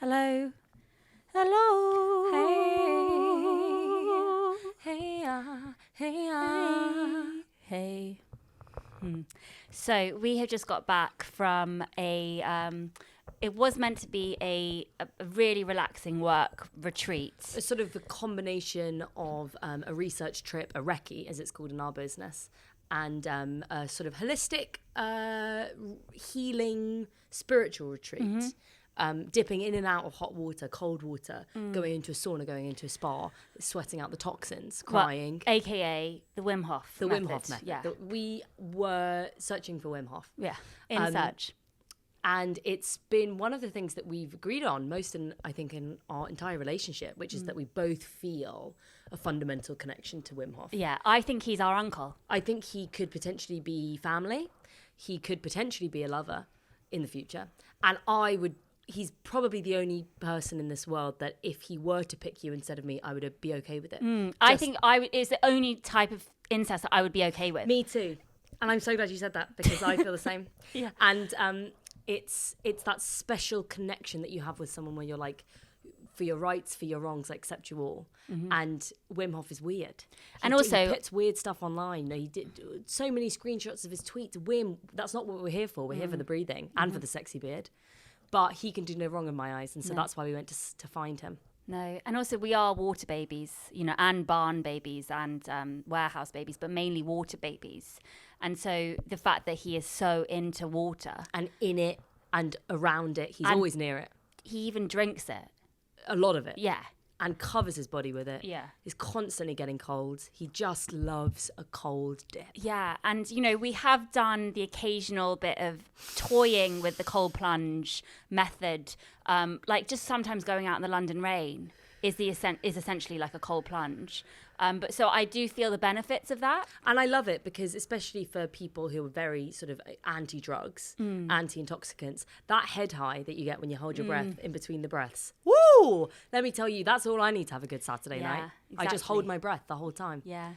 Hello. Hello. Hey. Hey. So we have just got back from it was meant to be a really relaxing work retreat. A sort of a combination of a research trip, a recce, as it's called in our business, and a sort of holistic, healing, spiritual retreat. Dipping in and out of hot water, cold water, going into a sauna, going into a spa, sweating out the toxins, crying. Well, AKA the Wim Hof method. Wim Hof method. Yeah. We were searching for Wim Hof. Yeah, in search. And it's been one of the things that we've agreed on most in our entire relationship, which is that we both feel a fundamental connection to Wim Hof. Yeah, I think he's our uncle. I think he could potentially be family. He could potentially be a lover in the future. And he's probably the only person in this world that if he were to pick you instead of me, I would be okay with it. I think it's the only type of incest that I would be okay with. Me too. And I'm so glad you said that because I feel the same. Yeah. And it's that special connection that you have with someone where you're like, for your rights, for your wrongs, I accept you all. And Wim Hof is weird. He puts weird stuff online. He did so many screenshots of his tweets. Wim, that's not what we're here for. We're here for the breathing and for the sexy beard. But he can do no wrong in my eyes, and so that's why we went to find him. No, and also we are water babies, and barn babies and warehouse babies, but mainly water babies. And so the fact that he is so into water. And in it and around it, he's always near it. He even drinks it. A lot of it. Yeah. And covers his body with it. Yeah. He's constantly getting colds. He just loves a cold dip. Yeah, and we have done the occasional bit of toying with the cold plunge method, like just sometimes going out in the London rain is essentially like a cold plunge. But so I do feel the benefits of that. And I love it because especially for people who are very sort of anti-drugs, anti-intoxicants, that head high that you get when you hold your breath in between the breaths. Woo! Let me tell you, that's all I need to have a good Saturday night. Exactly. I just hold my breath the whole time. Yeah.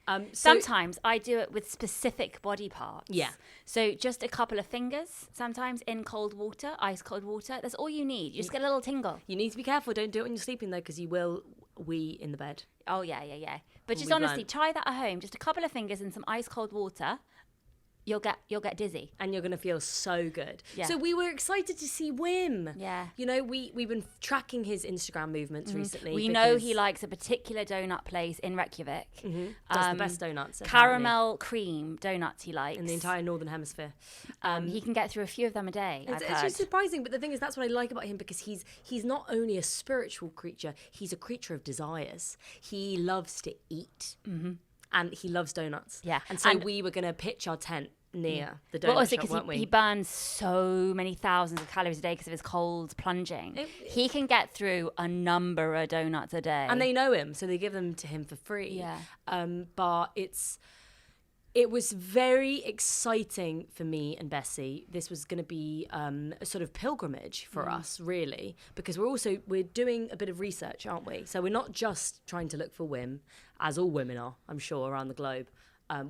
So Sometimes I do it with specific body parts. Yeah. So just a couple of fingers, sometimes in cold water, ice cold water. That's all you need. You just get a little tingle. You need to be careful. Don't do it when you're sleeping though, because you will wee in the bed. Oh, yeah. But just honestly, try that at home. Just a couple of fingers in some ice cold water. You'll get dizzy. And you're going to feel so good. Yeah. So we were excited to see Wim. Yeah. We've been tracking his Instagram movements recently. We know he likes a particular donut place in Reykjavik. Does the best donuts. Caramel cream donuts he likes. In the entire Northern Hemisphere. He can get through a few of them a day, I've It's heard. just surprising, but the thing is, that's what I like about him because he's not only a spiritual creature, he's a creature of desires. He loves to eat. And he loves donuts. Yeah. And so we were going to pitch our tent near the donut Well, also shop, weren't we? he burns so many thousands of calories a day because of his cold plunging. He can get through a number of donuts a day. And they know him, so they give them to him for free. Yeah. But it was very exciting for me and Bessie. This was going to be a sort of pilgrimage for us, really, because we're doing a bit of research, aren't we? So we're not just trying to look for Wim, as all women are, I'm sure, around the globe.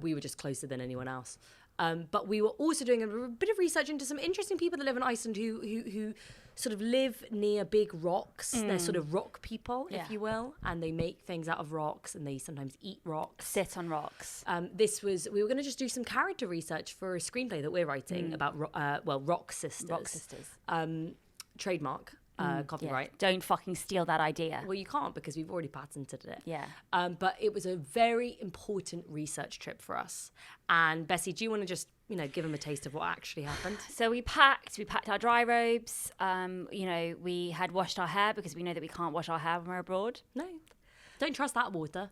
We were just closer than anyone else. But we were also doing a bit of research into some interesting people that live in Iceland who sort of live near big rocks. They're sort of rock people, if you will, and they make things out of rocks and they sometimes eat rocks. Sit on rocks. We were going to just do some character research for a screenplay that we're writing about, Rock Sisters. Rock Sisters. Trademark. Copyright. Yeah. Don't fucking steal that idea. Well, you can't because we've already patented it. Yeah. But it was a very important research trip for us. And Bessie, do you want to just, give them a taste of what actually happened? So we packed our dry robes. We had washed our hair because we know that we can't wash our hair when we're abroad. No. Don't trust that water.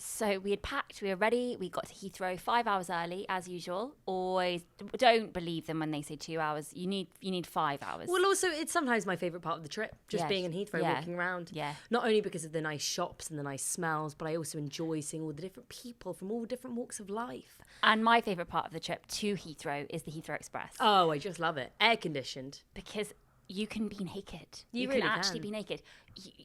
So we had packed, we were ready, we got to Heathrow 5 hours early, as usual. Always, don't believe them when they say 2 hours. You need 5 hours. Well, also, it's sometimes my favourite part of the trip, just being in Heathrow, walking around. Yeah. Not only because of the nice shops and the nice smells, but I also enjoy seeing all the different people from all different walks of life. And my favourite part of the trip to Heathrow is the Heathrow Express. Oh, I just love it. Air-conditioned. Because you can be naked. You can really actually can. be naked.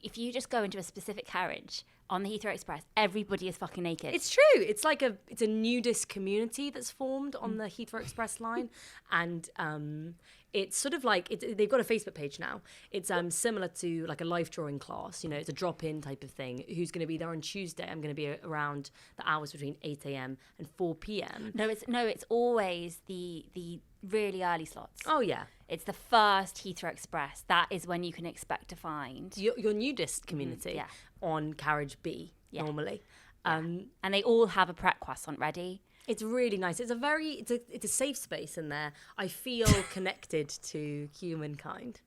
If you just go into a specific carriage on the Heathrow Express, everybody is fucking naked. It's true. It's like it's a nudist community that's formed on the Heathrow Express line, and it's sort of like they've got a Facebook page now. It's similar to like a life drawing class. You know, it's a drop-in type of thing. Who's going to be there on Tuesday? I'm going to be around the hours between 8 a.m. and 4 p.m. No, it's always the really early slots. Oh yeah, it's the first Heathrow Express. That is when you can expect to find your nudist community on carriage B normally. And they all have a Pret croissant ready. It's really nice. It's a safe space in there. I feel connected to humankind.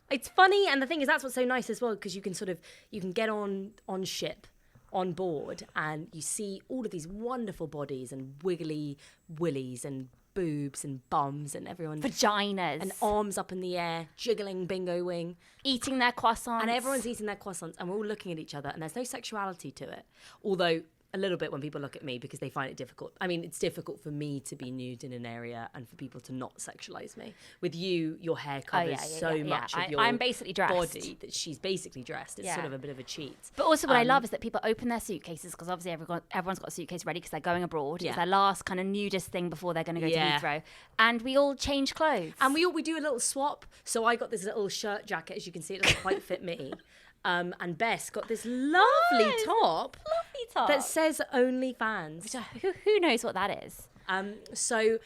It's funny, and the thing is, that's what's so nice as well, because you can get on ship, on board, and you see all of these wonderful bodies and wiggly willies and boobs and bums and everyone vaginas and arms up in the air, jiggling bingo wing, eating their croissants, and everyone's eating their croissants, and we're all looking at each other, and there's no sexuality to it, although a little bit when people look at me because they find it difficult. I mean, it's difficult for me to be nude in an area and for people to not sexualize me. With you, your hair covers much of your I'm basically dressed. body that she's basically dressed. It's sort of a bit of a cheat. But also what I love is that people open their suitcases, because obviously everyone's got a suitcase ready because they're going abroad. It's their last kind of nudist thing before they're going to go to Heathrow. And we all change clothes. And we do a little swap. So I got this little shirt jacket. As you can see, it doesn't quite fit me. And Bess got this lovely top that says OnlyFans. Who knows what that is? So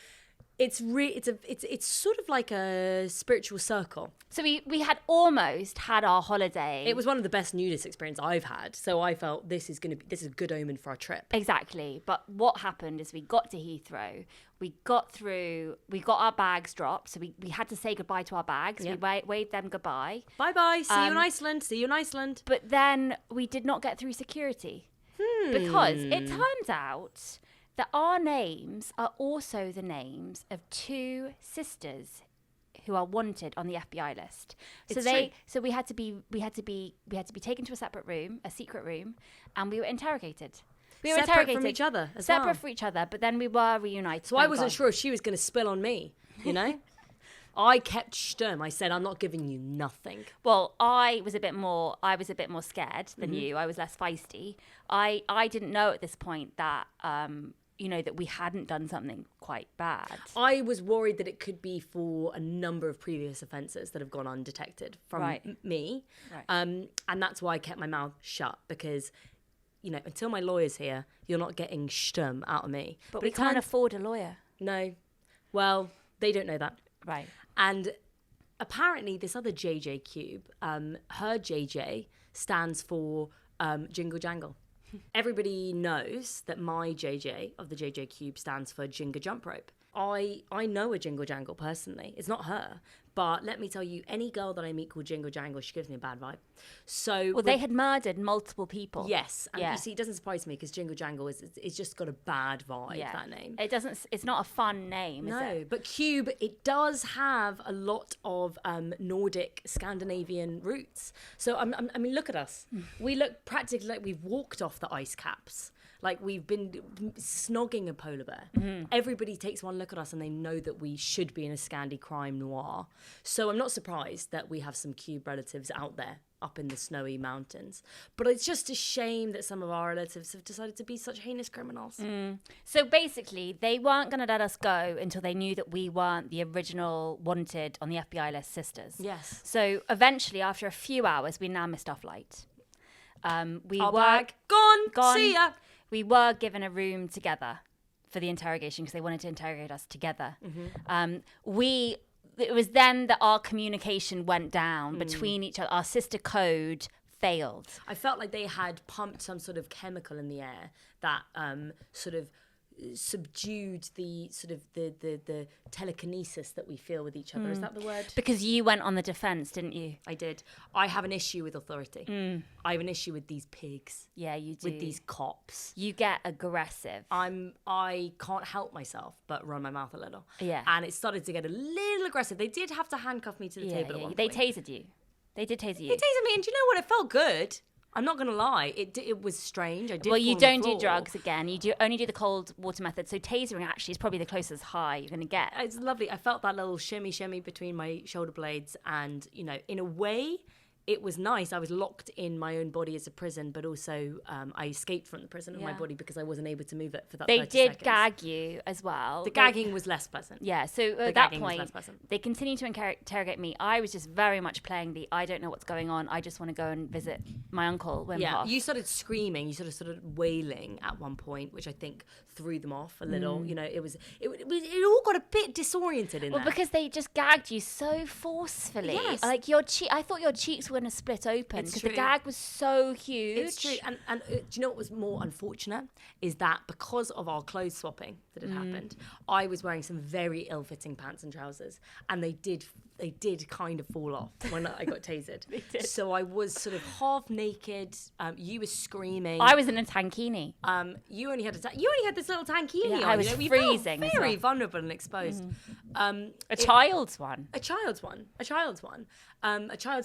it's sort of like a spiritual circle. So we had almost had our holiday. It was one of the best nudist experiences I've had. So I felt this is a good omen for our trip. Exactly. But what happened is we got to Heathrow. We got our bags dropped. So we had to say goodbye to our bags. Yep. We waved them goodbye. Bye-bye. See you in Iceland. But then we did not get through security. Because it turns out that our names are also the names of two sisters who are wanted on the FBI list. So we had to be taken to a separate room, a secret room, and we were interrogated. We were interrogated from each other as well. Separate from each other, but then we were reunited. So I wasn't sure if she was going to spill on me, you know? I kept stum. I said, I'm not giving you nothing. Well, I was a bit more scared than you. I was less feisty. I didn't know at this point that that we hadn't done something quite bad. I was worried that it could be for a number of previous offences that have gone undetected from me. Right. And that's why I kept my mouth shut, because, until my lawyer's here, you're not getting stum out of me. But we can't afford a lawyer. No. Well, they don't know that. Right. And apparently this other JJ Cube, her JJ stands for Jingle Jangle. Everybody knows that my JJ of the JJ Cube stands for Jingle Jump Rope. I know a Jingle Jangle personally. It's not her. But let me tell you, any girl that I meet called Jingle Jangle, she gives me a bad vibe. So they had murdered multiple people. Yes. And you see, it doesn't surprise me because Jingle Jangle it's just got a bad vibe, that name. It's not a fun name, is it? No, but Cube, it does have a lot of Nordic, Scandinavian roots. So, I mean, look at us. We look practically like we've walked off the ice caps. Like we've been snogging a polar bear. Mm-hmm. Everybody takes one look at us and they know that we should be in a Scandi crime noir. So I'm not surprised that we have some Cube relatives out there up in the snowy mountains. But it's just a shame that some of our relatives have decided to be such heinous criminals. So basically, they weren't going to let us go until they knew that we weren't the original wanted on the FBI list sisters. Yes. So eventually, after a few hours, we now missed our flight. Our bag gone. See ya. We were given a room together for the interrogation because they wanted to interrogate us together. Mm-hmm. It was then that our communication went down between each other. Our sister code failed. I felt like they had pumped some sort of chemical in the air that sort of subdued the sort of the telekinesis that we feel with each other. Is that the word? Because you went on the defense, didn't you? I did. I have an issue with authority. I have an issue with these pigs. Yeah, you do. With these cops. You get aggressive. I can't help myself but run my mouth a little. Yeah. And it started to get a little aggressive. They did have to handcuff me to the table at one point. They tasered you. They did taser you. They tasered me, and do you know what? It felt good. I'm not going to lie. It was strange. You don't do drugs again. You only do the cold water method. So tasering actually is probably the closest high you're going to get. It's lovely. I felt that little shimmy between my shoulder blades. And, in a way, it was nice. I was locked in my own body as a prison, but also I escaped from the prison of my body because I wasn't able to move it for that 30 They did seconds. gag you as well. The gagging was less pleasant. Yeah, so at that point, they continued to interrogate me. I was just very much playing the I don't know what's going on. I just want to go and visit my uncle, Wim Hof. You started screaming. You sort of wailing at one point, which I think threw them off a little. You know, it all got a bit disoriented in there. Well, because they just gagged you so forcefully. Yes. Like I thought your cheeks were going to split open because the gag was so huge. It's true. And do you know what was more unfortunate? Is that because of our clothes swapping that had happened, I was wearing some very ill-fitting pants and trousers, and they did kind of fall off when I got tasered. They did. So I was sort of half naked. You were screaming. I was in a tankini. You only had this little tankini on. I was freezing. Very vulnerable and exposed. A child's one. A child's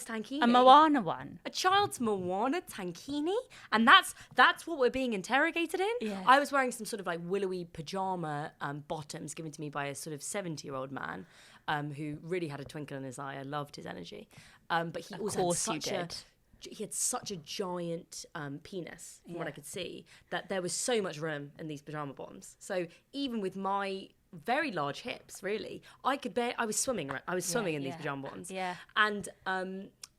tankini. A Moana one. A child's Moana tankini, and that's what we're being interrogated in. Yeah. I was wearing some sort of like willowy pajama bottoms given to me by a sort of 70-year-old man who really had a twinkle in his eye. I loved his energy, but he also had such a giant penis, from what I could see, that there was so much room in these pajama bottoms. So even with my very large hips, really, I was swimming. Right? I was swimming in these pajama bottoms. Yeah. And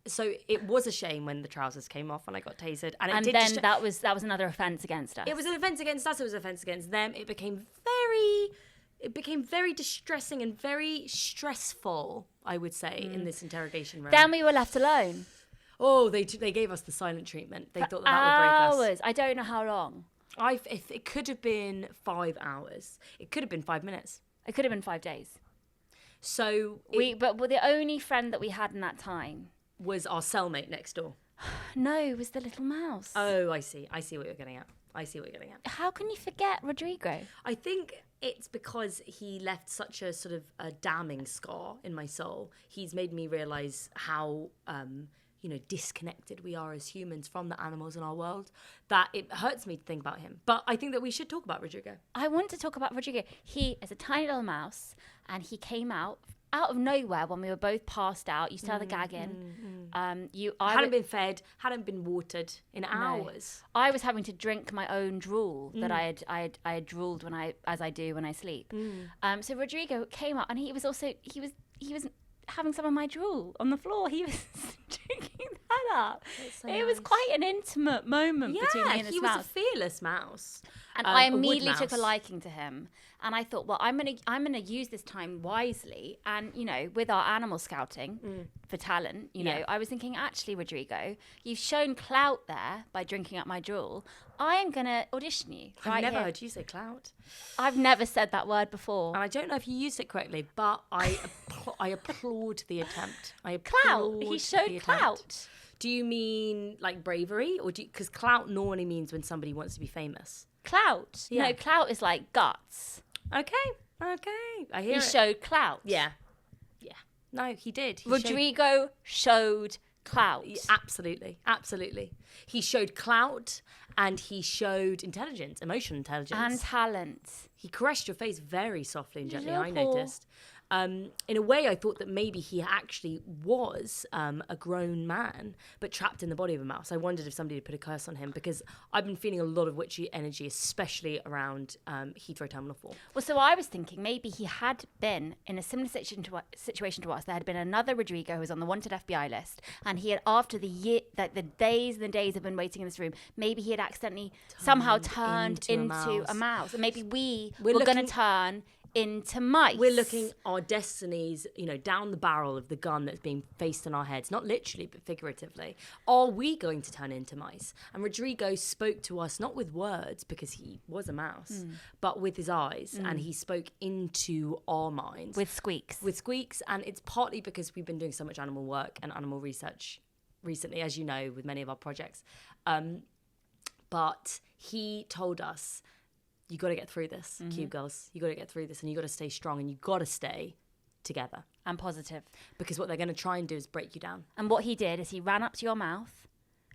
so it was a shame when the trousers came off and I got tasered. And then that was another offence against us. It was an offence against us. It was an offence against them. It became very distressing and very stressful, I would say, in this interrogation room. Then we were left alone. Oh, they gave us the silent treatment. They thought that would break us. I don't know how long. If it could have been 5 hours. It could have been 5 minutes. It could have been 5 days. So but the only friend that we had in that time was our cellmate next door. No, it was the little mouse. Oh, I see what you're getting at. How can you forget Rodrigo? I think it's because he left such a sort of a damning scar in my soul. He's made me realise how disconnected we are as humans from the animals in our world, that it hurts me to think about him. But I think that we should talk about Rodrigo. I want to talk about Rodrigo. He is a tiny little mouse, and he came out of nowhere when we were both passed out. You still had the gag in. I hadn't been fed, hadn't been watered in hours. I was having to drink my own drool that I had drooled as I do when I sleep. So Rodrigo came out, and he was having some of my drool on the floor. He was drinking that up. It was quite an intimate moment between me and this mouse. He was a fearless mouse. And I immediately took a liking to him. And I thought, well, I'm gonna use this time wisely. And, with our animal scouting for talent, I was thinking, actually, Rodrigo, you've shown clout there by drinking up my drool. I am going to audition you. I've never heard you say clout. I've never said that word before. And I don't know if you used it correctly, but I applaud the attempt. Clout. He showed clout. Do you mean like bravery, or because clout normally means when somebody wants to be famous? Clout. Yeah. No, clout is like guts. Okay. I hear he showed clout. Yeah. No, he did. Rodrigo showed clout. Absolutely. He showed clout, and he showed intelligence, emotional intelligence. And talent. He caressed your face very softly and gently, I noticed. In a way, I thought that maybe he actually was a grown man, but trapped in the body of a mouse. I wondered if somebody had put a curse on him, because I've been feeling a lot of witchy energy, especially around Heathrow Terminal 4. Well, so I was thinking maybe he had been in a similar situation to us. There had been another Rodrigo who was on the wanted FBI list, and he had, after the days and the days of been waiting in this room, maybe he had accidentally somehow turned into a mouse. And maybe we're going to turn into mice. We're looking our destinies, down the barrel of the gun that's being faced in our heads, not literally, but figuratively. Are we going to turn into mice? And Rodrigo spoke to us, not with words, because he was a mouse, but with his eyes, and he spoke into our minds. With squeaks. And it's partly because we've been doing so much animal work and animal research recently, as you know, with many of our projects. But he told us, you got to get through this, Cube girls. You got to get through this, and you got to stay strong, and you got to stay together and positive. Because what they're going to try and do is break you down. And what he did is he ran up to your mouth,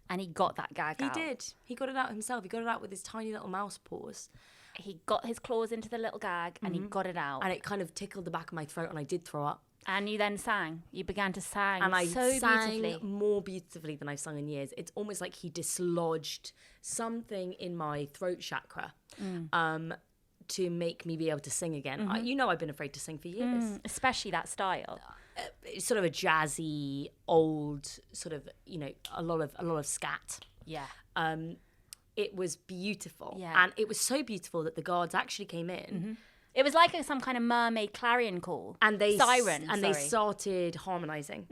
and he got that gag out. He did. He got it out himself. He got it out with his tiny little mouse paws. He got his claws into the little gag, and he got it out. And it kind of tickled the back of my throat, and I did throw up. And you then sang. You began to sing And I so sang beautifully. more beautifully than I've sung in years. It's almost like he dislodged something in my throat chakra to make me be able to sing again. I've been afraid to sing for years. Especially that style. It's sort of a jazzy, old, sort of, a lot of scat. Yeah. It was beautiful. Yeah. And it was so beautiful that the guards actually came in. It was like some kind of mermaid clarion call. And they Siren, started harmonizing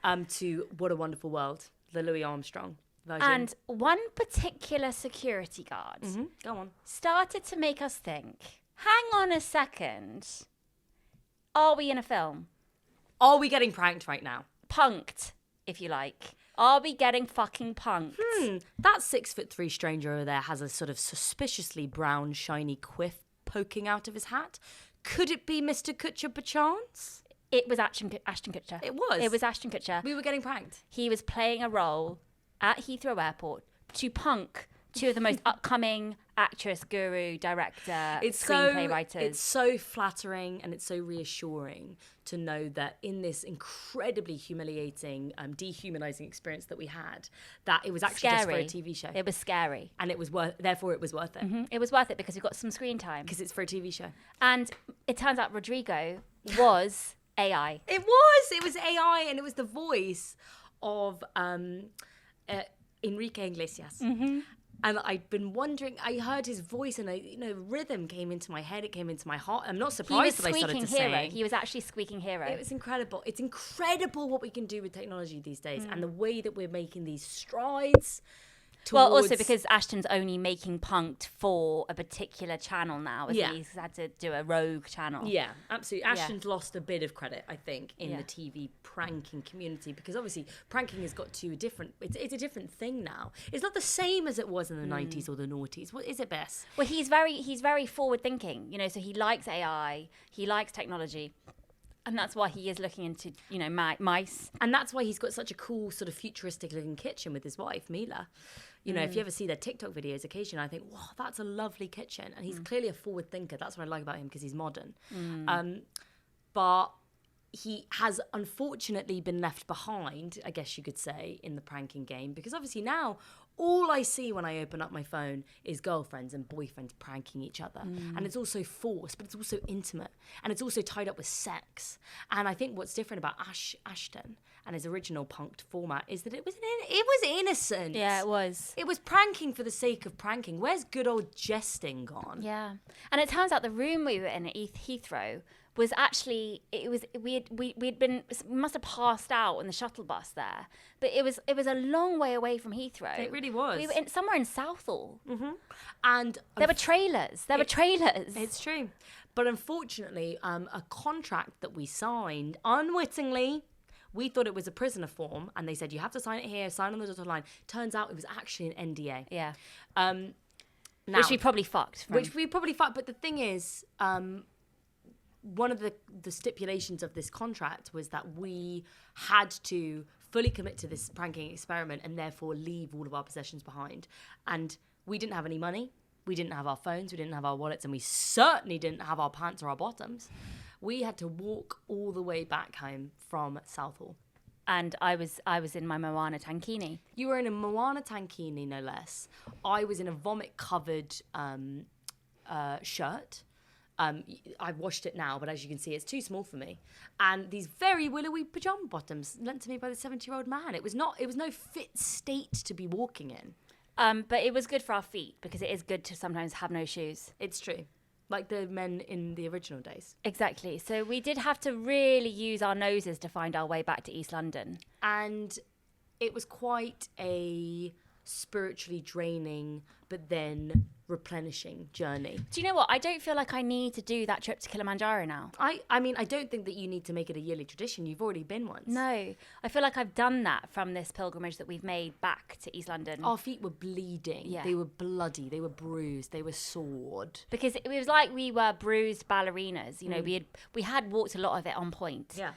to What a Wonderful World, the Louis Armstrong version. And one particular security guard Go on. started to make us think, hang on a second, are we in a film? Are we getting pranked right now? Punked, if you like. Are we getting fucking punked? That 6'3" stranger over there has a sort of suspiciously brown, shiny quiff poking out of his hat. Could it be Mr. Kutcher perchance? It was Ashton Kutcher. It was? It was Ashton Kutcher. We were getting pranked. He was playing a role at Heathrow Airport to punk two of the most upcoming actress, guru, director, screenplay writers. It's so flattering and it's so reassuring to know that in this incredibly humiliating, dehumanizing experience that we had, that it was actually just for a TV show. It was scary. And it was worth it. It was worth it because we got some screen time. Because it's for a TV show. And it turns out Rodrigo was AI. It was AI, and it was the voice of Enrique Iglesias. And I'd been wondering, I heard his voice and rhythm came into my head, it came into my heart. I'm not surprised that I started to sing. He was actually squeaking hero. It was incredible. It's incredible what we can do with technology these days and the way that we're making these strides. Well, also because Ashton's only making punked for a particular channel now. Yeah. He's had to do a rogue channel. Yeah, absolutely. Ashton's lost a bit of credit, I think, in the TV pranking community because obviously pranking has got to it's a different thing now. It's not the same as it was in the 90s or the noughties. What is it, Bess? Well, he's very forward thinking, so he likes AI, he likes technology. And that's why he is looking into, mice. And that's why he's got such a cool sort of futuristic looking kitchen with his wife, Mila. If you ever see their TikTok videos occasionally, I think, wow, that's a lovely kitchen. And he's clearly a forward thinker. That's what I like about him because he's modern. But he has unfortunately been left behind, I guess you could say, in the pranking game. Because obviously now, all I see when I open up my phone is girlfriends and boyfriends pranking each other. And it's also forced, but it's also intimate. And it's also tied up with sex. And I think what's different about Ashton and his original punked format is that it was innocent. Yeah, it was. It was pranking for the sake of pranking. Where's good old jesting gone? Yeah. And it turns out the room we were in at Heathrow was actually, we must have passed out on the shuttle bus there, but it was a long way away from Heathrow. It really was. We were somewhere in Southall. And there were trailers. It's true. But unfortunately, a contract that we signed unwittingly, we thought it was a prisoner form, and they said, you have to sign it here, sign on the dotted line. Turns out it was actually an NDA. Yeah. Now, which we probably fucked. But the thing is, one of the stipulations of this contract was that we had to fully commit to this pranking experiment and therefore leave all of our possessions behind. And we didn't have any money. We didn't have our phones. We didn't have our wallets. And we certainly didn't have our pants or our bottoms. We had to walk all the way back home from Southall. And I was in my Moana tankini. You were in a Moana tankini, no less. I was in a vomit-covered shirt. I've washed it now, but as you can see, it's too small for me. And these very willowy pajama bottoms lent to me by the 70-year-old man. It was no fit state to be walking in. But it was good for our feet because it is good to sometimes have no shoes. It's true. Like the men in the original days. Exactly. So we did have to really use our noses to find our way back to East London. And it was quite a spiritually draining, but then replenishing journey. Do you know what? I don't feel like I need to do that trip to Kilimanjaro now. I mean, I don't think that you need to make it a yearly tradition. You've already been once. No. I feel like I've done that from this pilgrimage that we've made back to East London. Our feet were bleeding. Yeah. They were bloody. They were bruised. They were sored. Because it was like we were bruised ballerinas. We had walked a lot of it on point. Yeah.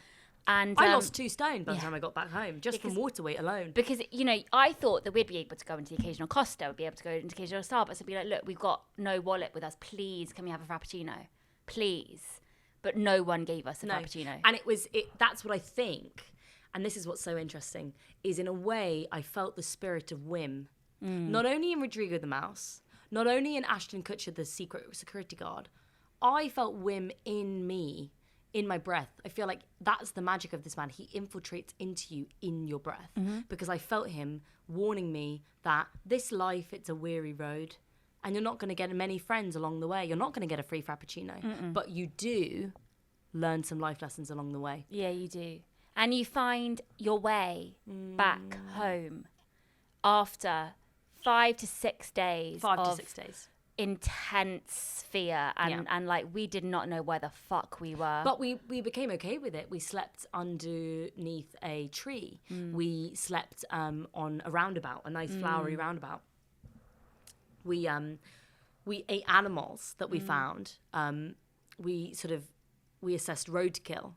And I lost 2 stone by the time I got back home, from water weight alone. Because, I thought that we'd be able to go into the occasional Costa, we'd be able to go into the occasional Starbucks and be like, look, we've got no wallet with us. Please, can we have a Frappuccino? Please. but no one gave us a frappuccino. And that's what I think, and this is what's so interesting, is in a way I felt the spirit of Wim, not only in Rodrigo the Mouse, not only in Ashton Kutcher, the secret security guard. I felt Wim in me, in my breath. I feel like that's the magic of this man. He infiltrates into you in your breath, because I felt him warning me that this life, it's a weary road, and you're not going to get many friends along the way. You're not going to get a free frappuccino, but you do learn some life lessons along the way. Yeah, you do. And you find your way back home after 5 to 6 days. 5 to 6 days. Intense fear and like we did not know where the fuck we were, but we became okay with it. We slept underneath a tree. We slept on a roundabout, a nice flowery roundabout. We ate animals that we found. We assessed roadkill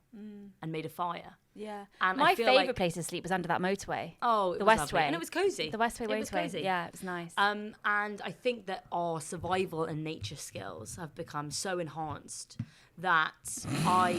and made a fire. Yeah. And my favourite place to sleep was under that motorway. Oh, the Westway. And it was cozy. The Westway motorway. Was cozy. Yeah, it was nice. And I think that our survival and nature skills have become so enhanced that I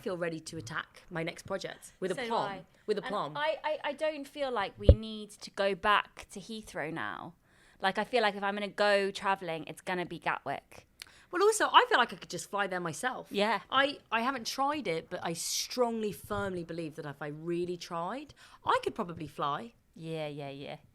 feel ready to attack my next project with a plum. With a plum. I don't feel like we need to go back to Heathrow now. Like, I feel like if I'm going to go travelling, it's going to be Gatwick. Well, also, I feel like I could just fly there myself. Yeah. I haven't tried it, but I strongly, firmly believe that if I really tried, I could probably fly. Yeah.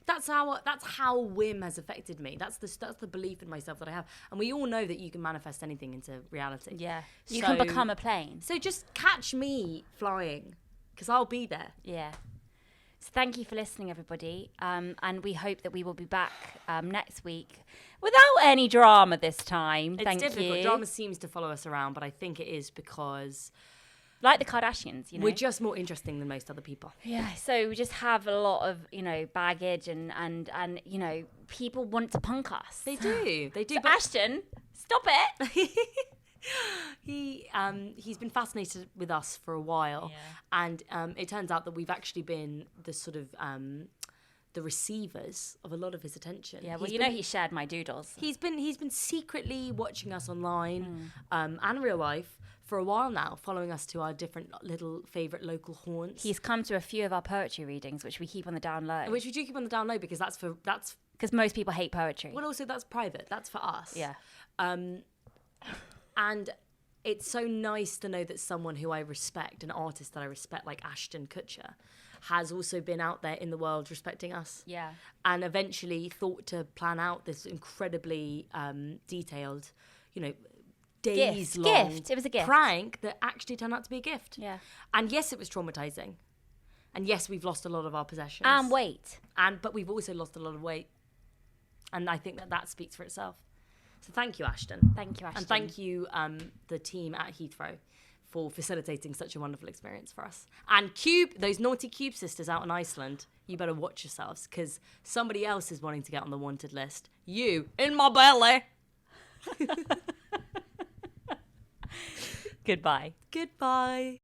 That's how Wim has affected me. That's the belief in myself that I have. And we all know that you can manifest anything into reality. Yeah. You can become a plane. So just catch me flying, because I'll be there. Yeah. So thank you for listening, everybody. And we hope that we will be back next week without any drama this time. It's difficult. Drama seems to follow us around, but I think it is because, like the Kardashians, we're just more interesting than most other people. Yeah. So we just have a lot of, baggage and people want to punk us. They do. They do. So Ashton, stop it. He's been fascinated with us for a while, and it turns out that we've actually been the sort of the receivers of a lot of his attention. Yeah, well, he shared my doodles. He's been secretly watching us online and real life for a while now, following us to our different little favourite local haunts. He's come to a few of our poetry readings, which we keep on the down low. Which we do keep on the down low because that's because most people hate poetry. Well, also that's private. That's for us. Yeah. And it's so nice to know that someone who I respect, an artist that I respect, like Ashton Kutcher, has also been out there in the world respecting us. Yeah. And eventually thought to plan out this incredibly detailed, days-long gift. It was a gift. Prank that actually turned out to be a gift. Yeah. And yes, it was traumatizing. And yes, we've lost a lot of our possessions. And weight. But we've also lost a lot of weight. And I think that speaks for itself. So thank you, Ashton. Thank you, Ashton. And thank you, the team at Heathrow, for facilitating such a wonderful experience for us. And Cube, those naughty Cube sisters out in Iceland, you better watch yourselves, because somebody else is wanting to get on the wanted list. You, in my belly. Goodbye. Goodbye.